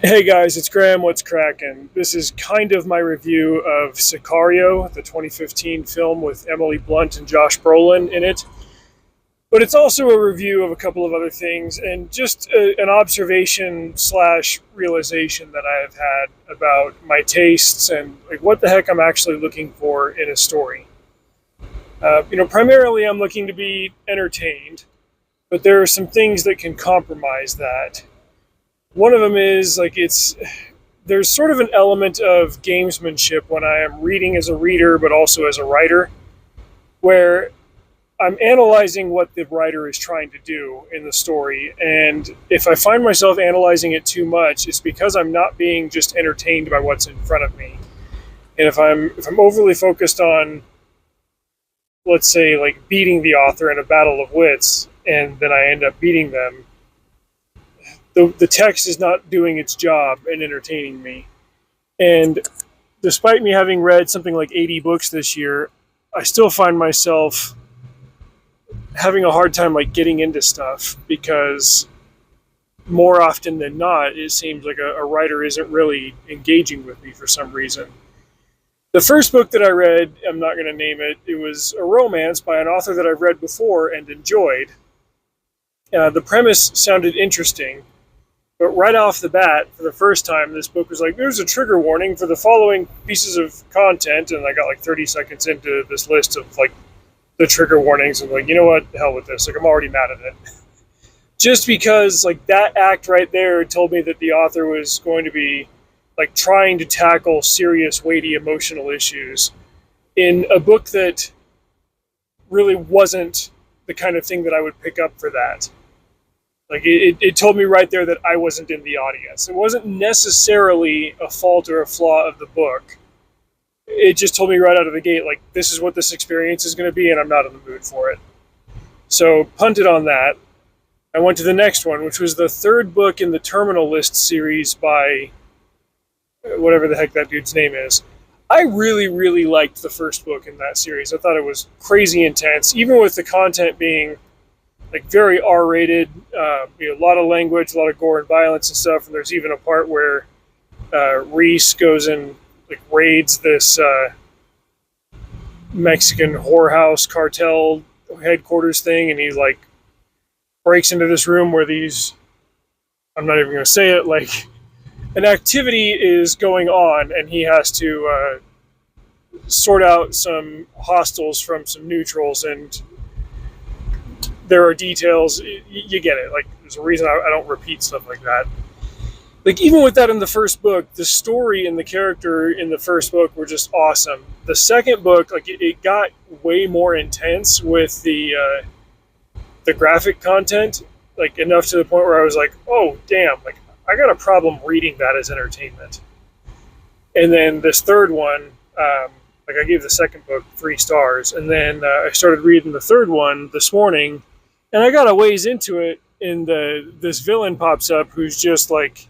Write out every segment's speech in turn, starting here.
Hey guys, it's Graham. What's cracking? This is kind of my review of Sicario, the 2015 film with Emily Blunt and Josh Brolin in it. But it's also a review of a couple of other things and just an observation slash realization that I have had about my tastes and like what the heck I'm actually looking for in a story. Primarily I'm looking to be entertained, but there are some things that can compromise that. One of them is like there's sort of an element of gamesmanship when I am reading as a reader, but also as a writer, where I'm analyzing what the writer is trying to do in the story. And if I find myself analyzing it too much, it's because I'm not being just entertained by what's in front of me. And if I'm overly focused on, let's say, like beating the author in a battle of wits, and then I end up beating them, the text is not doing its job in entertaining me. And despite me having read something like 80 books this year, I still find myself having a hard time like getting into stuff because more often than not, it seems like a writer isn't really engaging with me for some reason. The first book that I read, I'm not going to name it, it was a romance by an author that I've read before and enjoyed. The premise sounded interesting, but right off the bat, for the first time, this book was like, there's a trigger warning for the following pieces of content, and I got like 30 seconds into this list of like the trigger warnings, and like, you know what, the hell with this, like I'm already mad at it. Just because like that act right there told me that the author was going to be like trying to tackle serious, weighty emotional issues in a book that really wasn't the kind of thing that I would pick up for that. Like it told me right there that I wasn't in the audience. It wasn't necessarily a fault or a flaw of the book. It just told me right out of the gate, like, this is what this experience is going to be, and I'm not in the mood for it. So, punted on that. I went to the next one, which was the third book in the Terminal List series by whatever the heck that dude's name is. I really, really liked the first book in that series. I thought it was crazy intense, even with the content being like very R-rated, a lot of language, a lot of gore and violence and stuff. And there's even a part where Reese goes and like raids this Mexican whorehouse cartel headquarters thing, and he like breaks into this room where these, I'm not even going to say it, like an activity is going on, and he has to sort out some hostiles from some neutrals, and there are details. You get it. Like, there's a reason I don't repeat stuff like that. Like, even with that in the first book, the story and the character in the first book were just awesome. The second book, like, it got way more intense with the graphic content, like, enough to the point where I was like, oh, damn, like, I got a problem reading that as entertainment. And then this third one, like, I gave the second book 3 stars, and then I started reading the third one this morning, and I got a ways into it, and this villain pops up who's just like,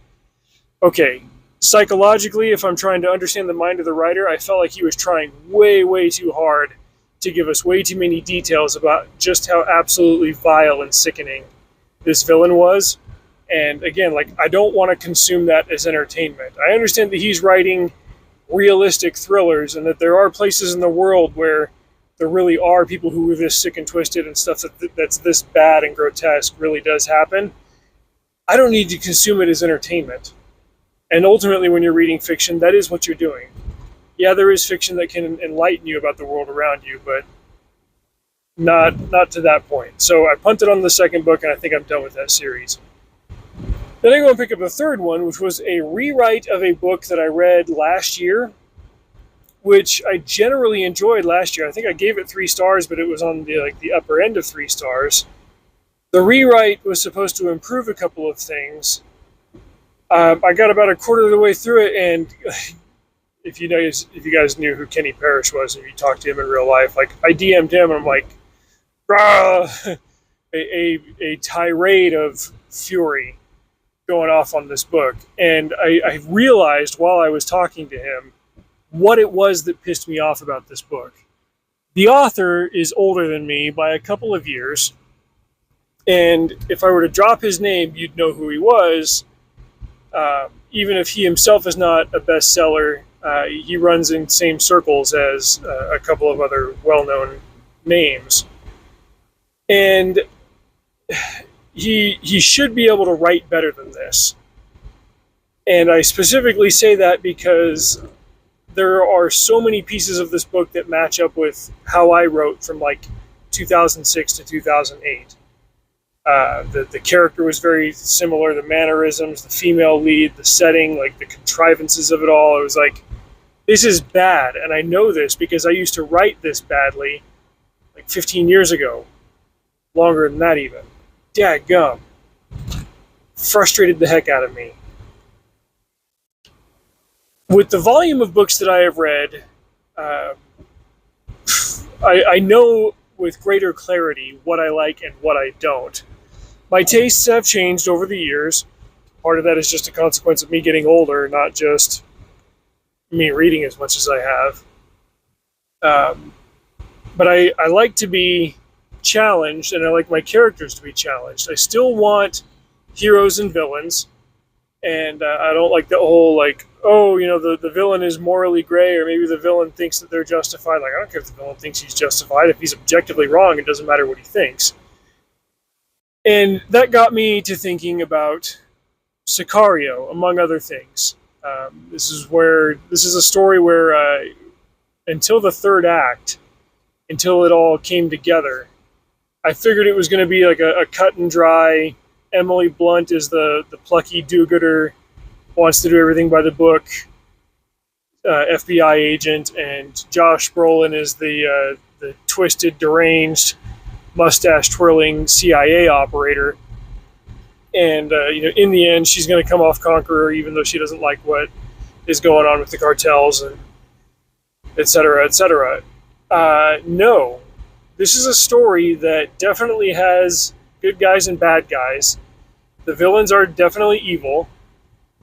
okay, psychologically, if I'm trying to understand the mind of the writer, I felt like he was trying way, way too hard to give us way too many details about just how absolutely vile and sickening this villain was. And again, like, I don't want to consume that as entertainment. I understand that he's writing realistic thrillers and that there are places in the world where there really are people who are this sick and twisted, and stuff that's this bad and grotesque really does happen. I don't need to consume it as entertainment. And ultimately, when you're reading fiction, that is what you're doing. Yeah, there is fiction that can enlighten you about the world around you, but not to that point. So I punted on the second book, and I think I'm done with that series. Then I go and pick up the third one, which was a rewrite of a book that I read last year, which I generally enjoyed last year. I think I gave it 3 stars, but it was on the upper end of 3 stars. The rewrite was supposed to improve a couple of things. I got about a quarter of the way through it, and if you guys knew who Kenny Parrish was, and you talked to him in real life, like, I DM'd him, and I'm like, a tirade of fury going off on this book. And I realized while I was talking to him what it was that pissed me off about this book. The author is older than me by a couple of years, and if I were to drop his name, you'd know who he was. even if he himself is not a bestseller, he runs in same circles as a couple of other well-known names, and he should be able to write better than this. And I specifically say that because there are so many pieces of this book that match up with how I wrote from like 2006 to 2008. The character was very similar, the mannerisms, the female lead, the setting, like the contrivances of it all. It was like, this is bad, and I know this because I used to write this badly like 15 years ago. Longer than that even. Dadgum. Frustrated the heck out of me. With the volume of books that I have read, I know with greater clarity what I like and what I don't. My tastes have changed over the years. Part of that is just a consequence of me getting older, not just me reading as much as I have. But I like to be challenged, and I like my characters to be challenged. I still want heroes and villains, and I don't like the whole, like, oh, the villain is morally gray, or maybe the villain thinks that they're justified. Like, I don't care if the villain thinks he's justified. If he's objectively wrong, it doesn't matter what he thinks. And that got me to thinking about Sicario, among other things. This is a story where until the third act, until it all came together, I figured it was going to be like a cut and dry. Emily Blunt is the plucky do-gooder, wants to do everything by the book, FBI agent, and Josh Brolin is the twisted, deranged, mustache-twirling CIA operator. And in the end, she's going to come off conqueror, even though she doesn't like what is going on with the cartels, and et cetera, et cetera. No. This is a story that definitely has good guys and bad guys. The villains are definitely evil.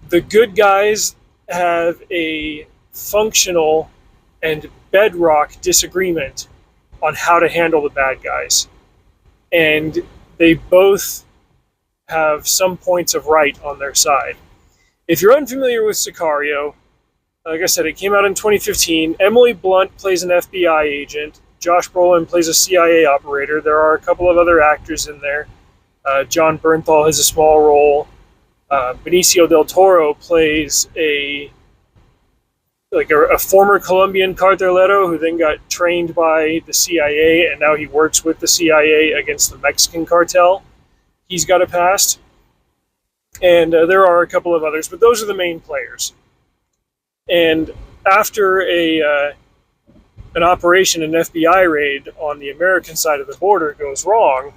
The good guys have a functional and bedrock disagreement on how to handle the bad guys. And they both have some points of right on their side. If you're unfamiliar with Sicario, like I said, it came out in 2015. Emily Blunt plays an FBI agent. Josh Brolin plays a CIA operator. There are a couple of other actors in there. John Bernthal has a small role. Benicio del Toro plays a former Colombian cartelero who then got trained by the CIA, and now he works with the CIA against the Mexican cartel. He's got a past. And there are a couple of others, but those are the main players. And after an operation, an FBI raid on the American side of the border goes wrong,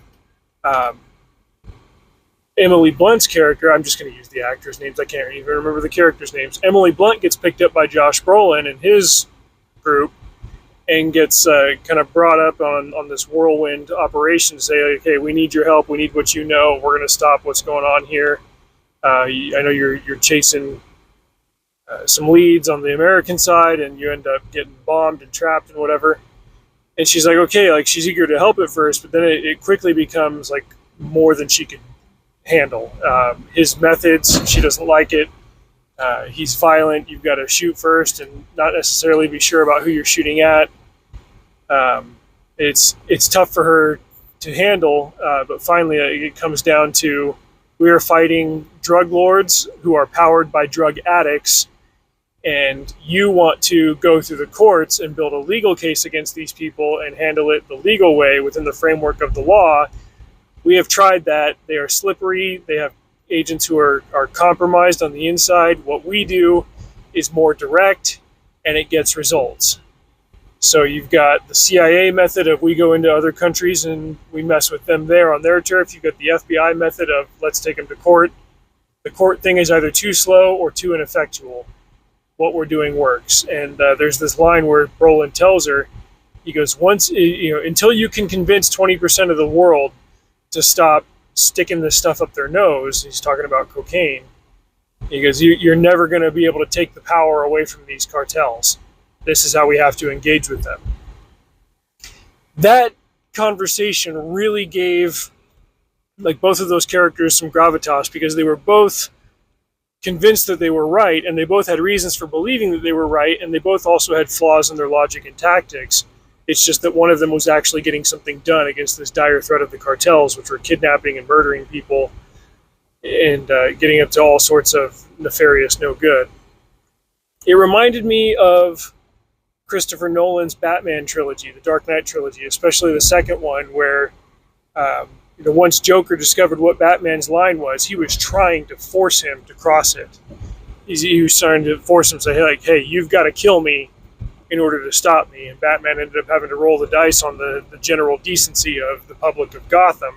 Emily Blunt's character, I'm just going to use the actors' names, I can't even remember the characters' names. Emily Blunt gets picked up by Josh Brolin and his group and gets kind of brought up on this whirlwind operation to say, okay, we need your help, we need what you know, we're going to stop what's going on here. I know you're chasing some leads on the American side, and you end up getting bombed and trapped and whatever. And she's like, okay, like she's eager to help at first, but then it quickly becomes like more than she could handle. His methods, she doesn't like it. He's violent. You've got to shoot first and not necessarily be sure about who you're shooting at. It's tough for her to handle, but finally it comes down to, we are fighting drug lords who are powered by drug addicts, and you want to go through the courts and build a legal case against these people and handle it the legal way within the framework of the law. We have tried that. They are slippery. They have agents who are compromised on the inside. What we do is more direct, and it gets results. So you've got the CIA method of, we go into other countries and we mess with them there on their turf. You've got the FBI method of, let's take them to court. The court thing is either too slow or too ineffectual. What we're doing works. And there's this line where Brolin tells her, he goes, until you can convince 20% of the world to stop sticking this stuff up their nose, he's talking about cocaine, he goes, you're never going to be able to take the power away from these cartels. This is how we have to engage with them. That conversation really gave like both of those characters some gravitas, because they were both convinced that they were right, and they both had reasons for believing that they were right, and they both also had flaws in their logic and tactics. It's just that one of them was actually getting something done against this dire threat of the cartels, which were kidnapping and murdering people and getting up to all sorts of nefarious no good. It reminded me of Christopher Nolan's Batman trilogy, the Dark Knight trilogy, especially the second one, where once Joker discovered what Batman's line was, he was trying to force him to cross it. He was trying to force him to say, like, hey, you've got to kill me in order to stop me. And Batman ended up having to roll the dice on the general decency of the public of Gotham,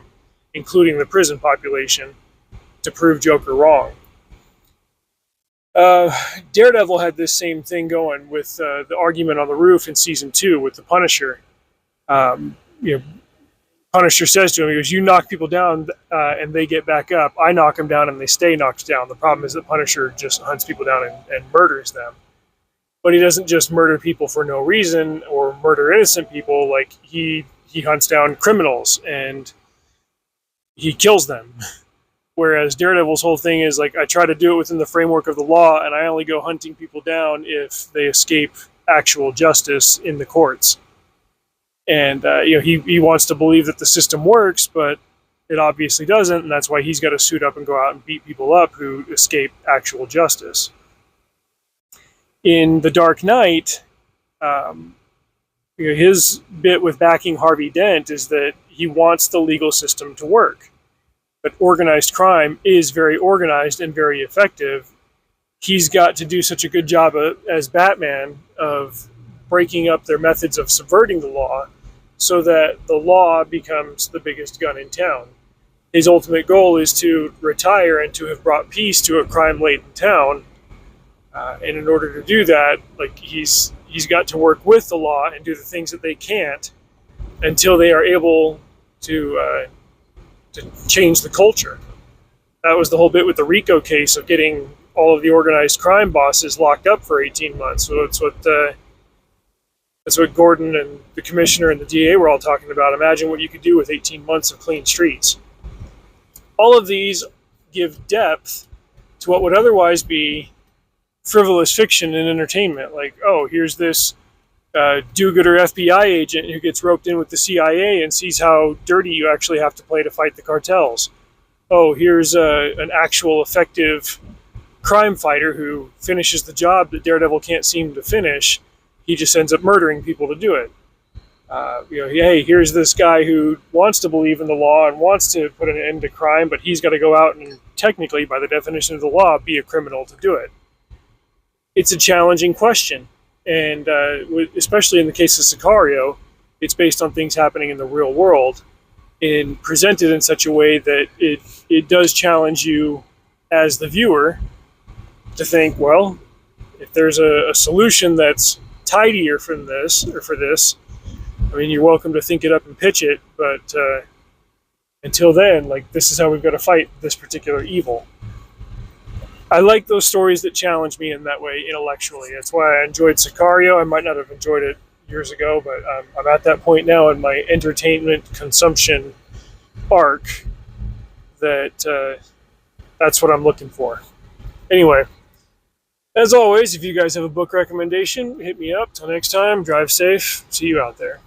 including the prison population, to prove Joker wrong. Daredevil had this same thing going with the argument on the roof in season 2 with the Punisher. Punisher says to him, he goes, you knock people down and they get back up. I knock them down and they stay knocked down. The problem is that Punisher just hunts people down and murders them. But he doesn't just murder people for no reason or murder innocent people. Like, he hunts down criminals and he kills them. Whereas Daredevil's whole thing is, like, I try to do it within the framework of the law, and I only go hunting people down if they escape actual justice in the courts. And he wants to believe that the system works, but it obviously doesn't, and that's why he's got to suit up and go out and beat people up who escape actual justice. In The Dark Knight, his bit with backing Harvey Dent is that he wants the legal system to work. But organized crime is very organized and very effective. He's got to do such a good job as Batman of breaking up their methods of subverting the law so that the law becomes the biggest gun in town. His ultimate goal is to retire and to have brought peace to a crime-laden town. And in order to do that, like, he's got to work with the law and do the things that they can't until they are able to change the culture. That was the whole bit with the RICO case of getting all of the organized crime bosses locked up for 18 months. So that's what Gordon and the commissioner and the DA were all talking about. Imagine what you could do with 18 months of clean streets. All of these give depth to what would otherwise be frivolous fiction and entertainment. Like, oh, here's this do-gooder FBI agent who gets roped in with the CIA and sees how dirty you actually have to play to fight the cartels. Oh, here's an actual effective crime fighter who finishes the job that Daredevil can't seem to finish. He just ends up murdering people to do it. Hey, here's this guy who wants to believe in the law and wants to put an end to crime, but he's got to go out and technically, by the definition of the law, be a criminal to do it. It's a challenging question. And especially in the case of SICARIO, it's based on things happening in the real world and presented in such a way that it does challenge you as the viewer to think, well, if there's a solution that's tidier for this, I mean, you're welcome to think it up and pitch it, but until then, like, this is how we've got to fight this particular evil. I like those stories that challenge me in that way intellectually. That's why I enjoyed SICARIO. I might not have enjoyed it years ago, but I'm at that point now in my entertainment consumption arc that that's what I'm looking for. Anyway, as always, if you guys have a book recommendation, hit me up. Till next time, drive safe. See you out there.